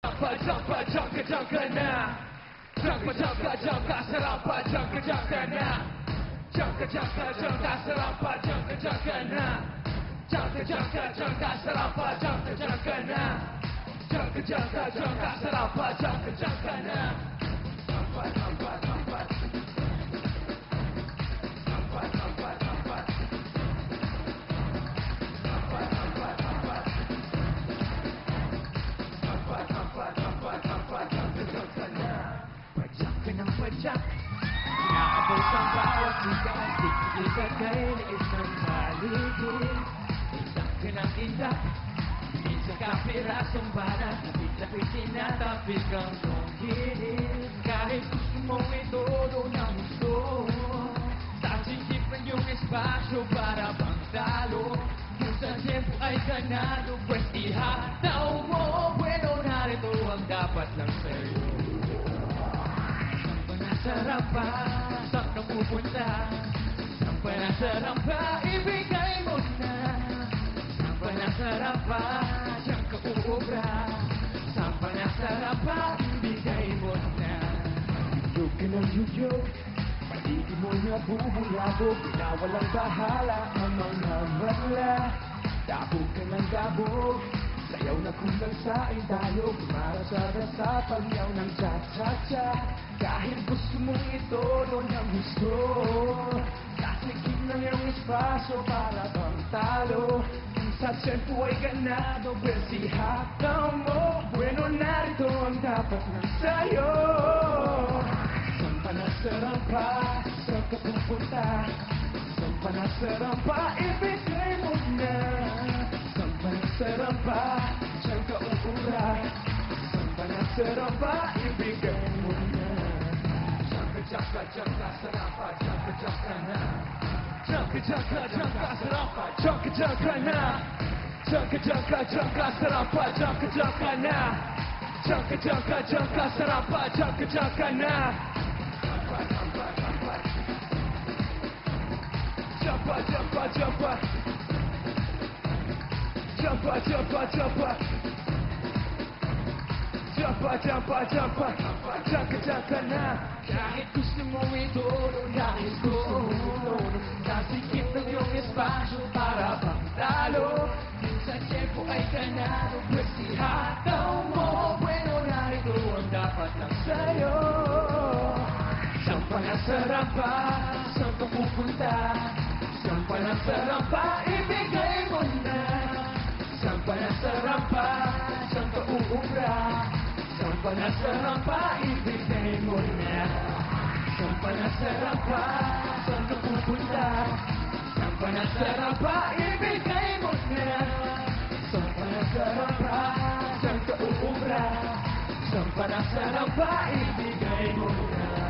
Jangka na Jangka serapa Jangka na Jangka serapa Jangka na Jangka serapa Jangka na Jangka serapa Jangka na Pajak Inaabot ang bawat lugar Di kagay na isang paligid Isang kinang-indak Isang kapirasong bala Lapit-lapit tinatapik ang tungkilid Kahit gusto mong itodo ng gusto Sasingkip yung espasyo para bang talo Kung sa tempo ay ganado Pues ihataw mo Bueno narito ang dapat lang sa'yo Sarap pa, saan ka pupunta? Saan pa nasarap pa, ibigay mo na. Saan pa nasarap pa, saan ka uubra? Saan pa nasarap pa, ibigay mo na. Yuyog ka ng yuyog, paligi mo na bubulabog. Pinawalang bahala ang mga madla. Dabog ka ng dabog, sayaw na kulang sa indalo. Kumarasada sa pagyaw ng cha-cha-cha. Kahit gusto mong itodo ng gusto Kasikip ng iyong espasyo para bang talo Kung sa tiyempo ay ganado Bersihataw mo Bueno narito ang dapat na sa'yo Saan pa nasarang pa Saan ka pupunta Saan pa nasarang pa Ibigay mo na Saan pa nasarang pa Saan ka uura Saan pa nasarang pa Ibigay mo na Jangka serapa Jangka na Jangka serapa Jangka na Jangka serapa Jangka na Jangka serapa Jangka na Jangka na Kahit gusto mo itodo dahil gusto Kasikip ng iyong espasyo para bang talo Kung sa tiyempo ay ganado Pues ihataw mo Bueno narito ang dapat lang sa'yo Saan pa nasarap pa Saan ka pupunta Saan pa nasarap pa Ibigay mo na Saan pa nasarap pa Saan ka uubra Saan pa nasarap pa Ibigay mo na Saan pa nasarap pa Saan ka pupunta Saan pa nasarap pa Ibigay mo na Saan pa nasarap pa Saan ka uubra Saan pa nasarap pa Ibigay mo na